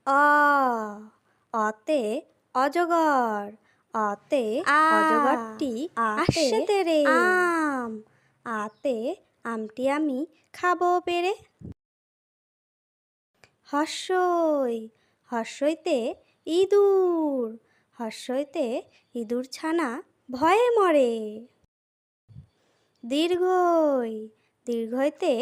অ অতে অজগর। অতে অজগরটি আসছে তেরে। আম আতে আমটি আমি খাবো পেরে। হর্ষই হর্ষইতে ইঁদুর। হর্ষইতে ইঁদুর ছানা ভয়ে মরে। দীর্ঘই দীর্ঘইতে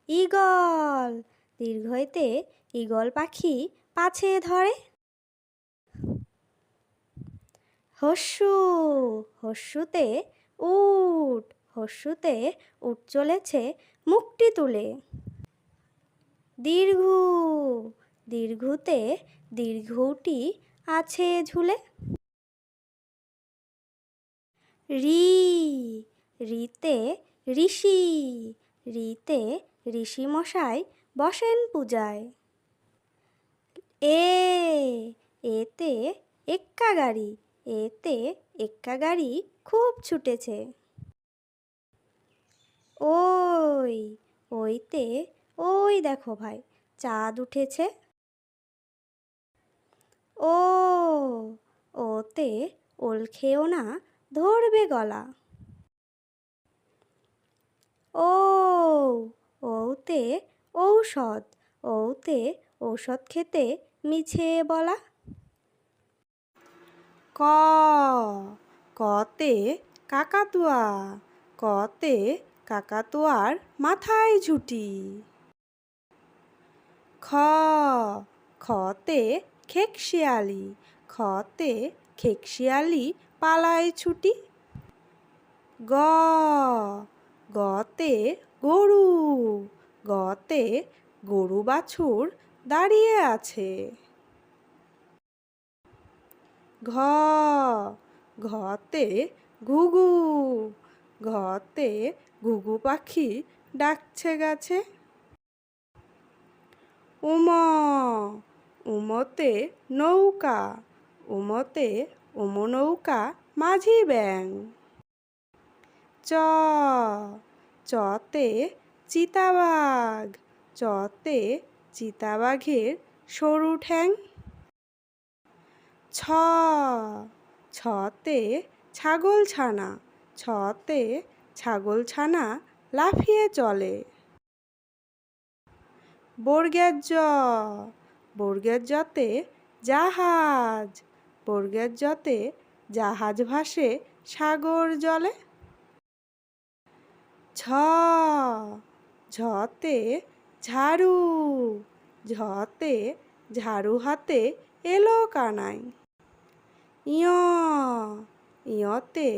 ঈগল। দীর্ঘইতে ঈগল পাখি পাছে ধরে। হস্যু হস্যুতে উট। হস্যুতে উট চলেছে মুখটি তুলে। দীর্ঘু দীর্ঘুতে দীর্ঘউটি আছে ঝুলে। রি রিতে ঋষি। রিতে ঋষি মশাই বসেন পূজায়। এতে এক্কা গাড়ি। এতে এক্কা গাড়ি খুব ছুটেছে। ওই ওইতে ওই দেখো ভাই চাঁদ উঠেছে। ওতে ওল খেও না ধরবে গলা। ওতে ঔষধ। ওতে ঔষধ খেতে মিছে বলা। কতে কাকাতুয়া। কতে কাকাতুয়ার মাথায় ঝুঁটি। খতে খেকশিয়ালি। খতে খেকশিয়ালি পালায় ছুটি। গতে গরু। গতে গরু বাছুর দাঁড়িয়ে আছে। ঘতে ঘুঘু। ঘতে ঘুঘু পাখি ডাকছে গাছে। উমতে নৌকা। উমতে নৌকা মাঝি ব্যাঙ। চতে চিতাবাঘ। চতে চিতাবাঘের সরু ঠ্যাং। ছতে ছাগলছানা। ছতে ছাগলছানা লাফিয়ে চলে। বর্গের জতে জাহাজ। বর্গের জতে জাহাজ ভাসে সাগর জলে। ঝতে ঝাড়ু। ঝতে ঝাড়ু হাতে এলো কানাই। ইয়তে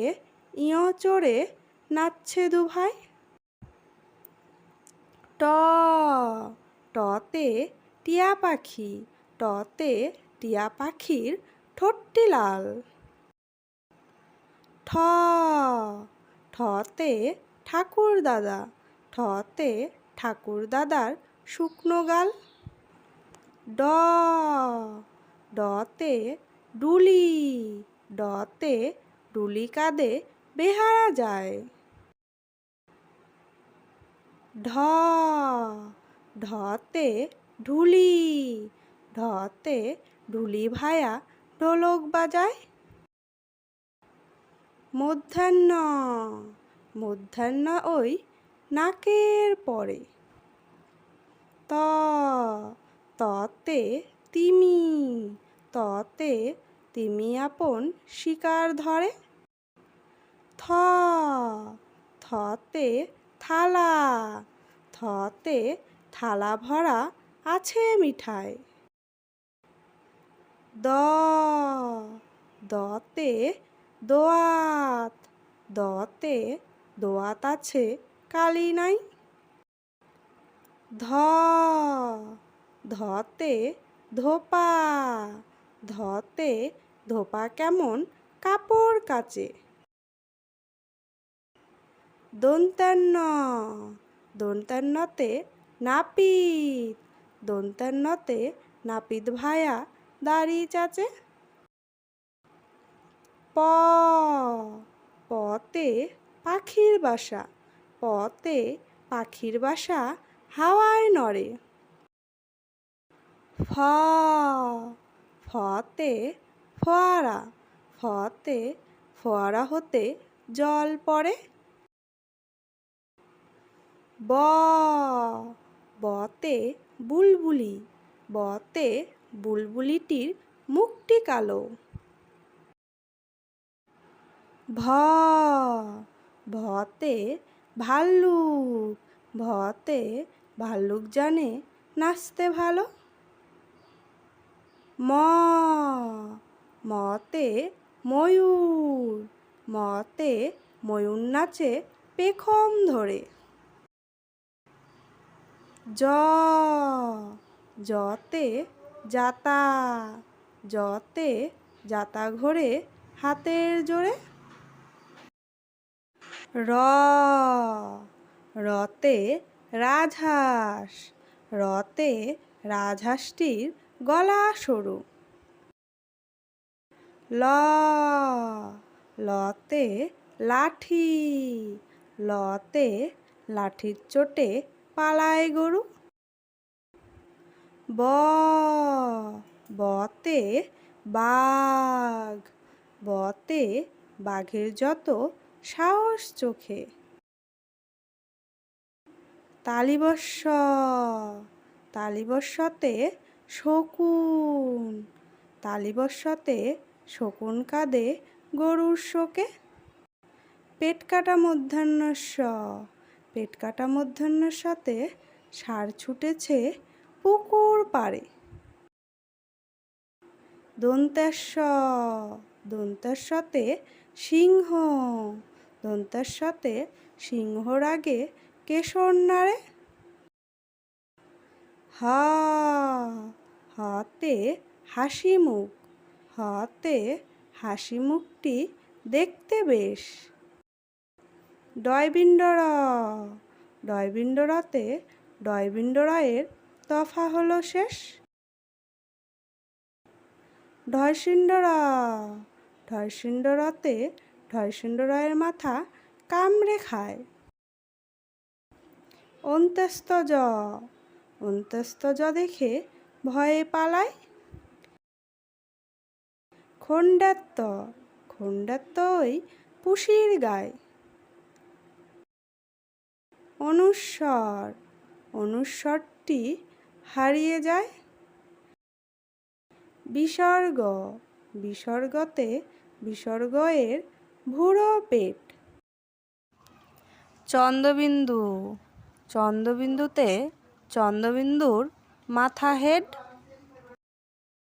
ইয় চড়ে নাচছে দুভাই। টতে টিয়া পাখি। টতে টিয়া পাখির ঠোঁটটি লাল। ঠতে ঠাকুর দাদা। ঠতে ঠাকুর দাদার শুকনো গাল। ডতে ডুলি। ডতে ডুলি কাঁধে বেহারা যায়। ঢতে ঢুলি। ঢতে ঢুলি ভায়া ঢোলক বাজায়। মধ্যাহ্ন ওই নাকের পরে। ততে তিমি। ততে তিমি আপন শিকার ধরে। থতে থালা। থতে থালা ভরা আছে মিঠাই। দতে দোয়াত। দতে দোয়াত আছে কালি নাই। ধতে ধোপা। ধতে ধোপা কেমন কাপড় কাচে। দন্ত্যান্নতে নাপিত। দন্ত্যান্নতে নাপিত ভায়া দাড়ি চাচে। পতে পাখির বাসা। পতে পাখির বাসা হাওয়ায় নড়ে। ফ ফতে ফোয়ারা, ফতে ফোয়ারা হতে জল পড়ে। ব বতে বুলবুলি, বতে বুলবুলিটির মুখটি কালো। ভ ভতে ভাল্লুক, ভতে ভাল্লুক জানে নাচতে ভালো। ম মতে ময়ূর, মতে ময়ূর নাচে পেখম ধরে। জ জতে জাতা, জতে জাতা ঘোরে হাতের জোরে। র রতে রাজহাঁস, রতে রাজহাঁসটির গলা সরু। ল লতে লাঠি, লতে লাঠির চোটে পালায় গরু। ব বতে বাঘ, বতে বাঘের যত সাহস চোখে। তালিবস্য তালিবস্যতে শকুন, তালিবস্যতে শকুন কাঁদে গরুর শোকে। পেটকাটা মূর্ধন্যস্য, পেটকাটা মূর্ধন্যস্যতে ষাঁড় ছুটেছে পুকুর পাড়ে। দন্তেশ্ব দন্তেশ্বতে সিংহ, দন্তেশ্বতে সিংহর আগে কেশর নাড়ে। হ হতে হাসি মুখ, হতে হাসি মুখটি দেখতে বেশ। ডয়বিন্ডর ডয়বিন্ডরতে ডয়বিন্ডরয়ের তফা হলো শেষ। ঢয়সিন্ডর ঢয়সিন্ডরতে ঢয়সিন্ডরয়ের মাথা কামড়ে খায়। অন্ত্যস্তজ অন্ত্যস্তজ দেখে ভয়ে পালায়। খণ্ডাত্ত খণ্ডাত্ত ওই পুষির গায়। অনুস্বর অনুস্বরটি হারিয়ে যায়। বিসর্গ বিসর্গতে বিসর্গয়ের ভুরো পেট। চন্দ্রবিন্দু চন্দ্রবিন্দুতে চন্দ্রবিন্দুর মাথা হেড।